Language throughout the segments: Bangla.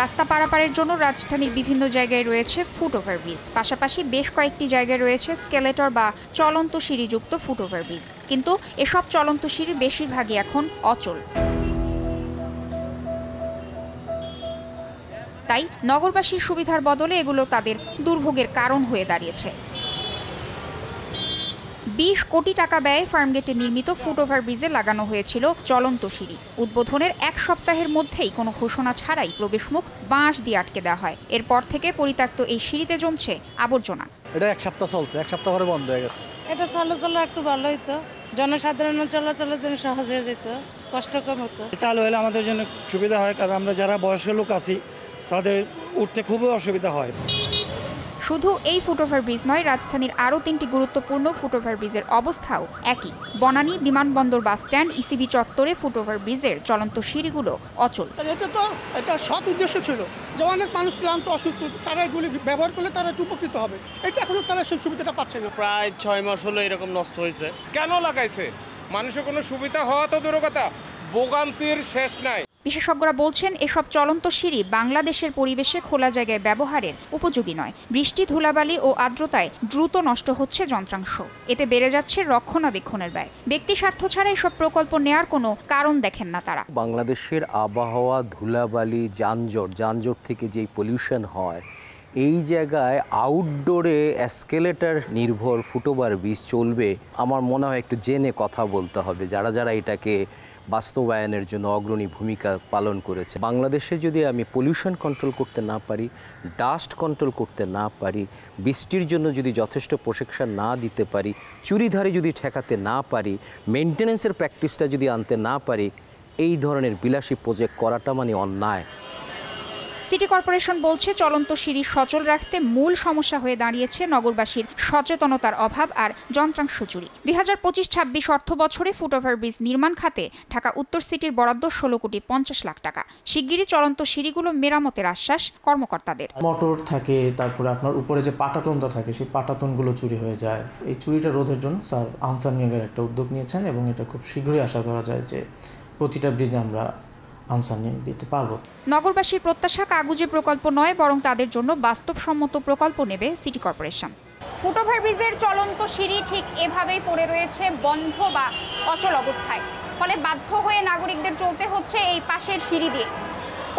রাস্তা পারাপারের জন্য রাজধানীর বিভিন্ন জায়গায় রয়েছে ফুট ওভারব্রিজ, পাশাপাশি বেশ কয়েকটি জায়গায় রয়েছে স্কেলেটর বা চলন্ত সিঁড়িযুক্ত ফুট ওভারব্রিজ। কিন্তু এসব চলন্ত সিঁড়ি বেশিরভাগই এখন অচল। তাই নগরবাসীর সুবিধার বদলে এগুলো তাদের দুর্ভোগের কারণ হয়ে দাঁড়িয়েছে। 20 কোটি টাকা ব্যয়ে ফার্মগেটে নির্মিত ফুট ওভারব্রিজে লাগানো হয়েছিল চলন্ত সিঁড়ি। উদ্বোধনের 1 সপ্তাহের মধ্যেই কোনো ঘোষণা ছাড়াই প্রবেশমুখ বাঁশ দিয়ে আটকে দেওয়া হয়। এরপর থেকে পরিত্যক্ত এই সিঁড়িতে জমছে আবর্জনা। এটা 1 সপ্তাহ চলছে, 1 সপ্তাহ পরে বন্ধ হয়ে গেছে। এটা চালু করলে একটু ভালো হতো, জনসাধারণের চলাচলের জন্য সহজ হয়ে যেত, কষ্ট কম হতো। চালু হলে আমাদের জন্য সুবিধা হয়, কারণ আমরা যারা বয়স্ক লোক আছি তাদের উঠতে খুবই অসুবিধা হয়। শুধু এই ফুট ওভারব্রিজ নয়, রাজধানীর আরও 3টি গুরুত্বপূর্ণ ফুট ওভারব্রিজের অবস্থাও একই। বনানী বিমানবন্দর বাসস্ট্যান্ড, ইসিবি চত্বরে ফুট ওভারব্রিজের চলন্ত সিঁড়িগুলো অচল। এটা সৎ উদ্দেশ্য ছিল যে অনেক মানুষ ক্লান্ত অসুস্থ, তারা এগুলি ব্যবহার করলে তারা উপকৃত হবে। এটা এখনো তারা সেই সুবিধাটা পাচ্ছে না। প্রায় 6 মাস হলো এরকম নষ্ট হয়েছে। কেন লাগাইছে? মানুষের কোনো সুবিধা হওয়া তো দূর কথা, ভোগান্তির শেষ নাই। বিশেষজ্ঞরা বলছেন, এসব চলন্ত সিঁড়ি বাংলাদেশের পরিবেশে খোলা জায়গায় ব্যবহারের উপযোগী নয়। বৃষ্টি, ধুলাবালি ও আর্দ্রতায় দ্রুত নষ্ট হচ্ছে যন্ত্রাংশ। এতে বেড়ে যাচ্ছে রক্ষণাবেক্ষণের ব্যয়। ব্যক্তি স্বার্থ ছাড়া এসব প্রকল্প নেয়ার কোনো কারণ দেখেন না তারা। বাংলাদেশের আবহাওয়া, ধুলাবালি, যানজট থেকে যেই পলিউশন হয়, এই জায়গায় আউটডোরে এসকেলেটর নির্ভর ফুট ওভারব্রিজ চলবে, আমার মনে হয় একটু জেনে কথা বলতে হবে যারা যারা এটাকে বাস্তবায়নের জন্য অগ্রণী ভূমিকা পালন করেছে। বাংলাদেশে যদি আমি পলিউশন কন্ট্রোল করতে না পারি, ডাস্ট কন্ট্রোল করতে না পারি, বৃষ্টির জন্য যদি যথেষ্ট প্রোটেকশন না দিতে পারি, চুরিধারি যদি ঠেকাতে না পারি, মেনটেন্যান্সের প্র্যাকটিসটা যদি আনতে না পারি, এই ধরনের বিলাসী প্রজেক্ট করাটা মানে অন্যায়। সিটি কর্পোরেশন বলছে, চলন্ত সিঁড়ি সচল রাখতে মূল সমস্যা হয়ে দাঁড়িয়েছে নগরবাসীর সচেতনতার অভাব আর যন্ত্রাংশ চুরি। 2025-26 অর্থ বছরে ফুট ওভারব্রিজ নির্মাণ খাতে ঢাকা উত্তর সিটির বরাদ্দ 16 কোটি 50 লাখ টাকা। শিগগিরই চলন্ত সিঁড়িগুলো মেরামতের আশ্বাস কর্মকর্তাদের। মোটর থাকে, তারপরে আপনার উপরে যে পাটাতনটা থাকে, সেই পাটাতনগুলো চুরি হয়ে যায়। এই চুরিটা রোধের জন্য স্যার আনসার নিয়োগের একটা উদ্যোগ নিয়েছেন এবং এটা খুব শীঘ্রই আশা করা যায় যে প্রতিটা ব্রিজে আমরা আনসার নিয়ে দিতে পারবো। নগরবাসীর প্রত্যাশা কাগুজে প্রকল্প নয়, বরং তাদের জন্য বাস্তবসম্মত প্রকল্প নেবে সিটি কর্পোরেশন। ফুট ওভারব্রিজের চলন্ত সিঁড়ি ঠিক এভাবেই পড়ে রয়েছে বন্ধ বা অচল অবস্থায়। ফলে বাধ্য হয়ে নাগরিকদের চলতে হচ্ছে এই পাশের সিঁড়ি দিয়ে।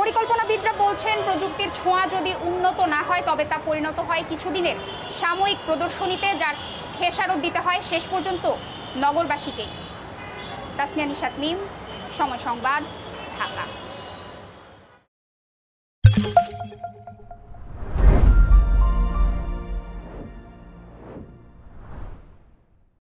পরিকল্পনাবিদরা বলছেন, প্রযুক্তির ছোঁয়া যদি উন্নত না হয় তবে তা পরিণত হয় কিছুদিনের সাময়িক প্রদর্শনীতে, যার খেসারত দিতে হয় শেষ পর্যন্ত নগরবাসীকেই। তাসনিয়া নিশাত মিম, সময় সংবাদ।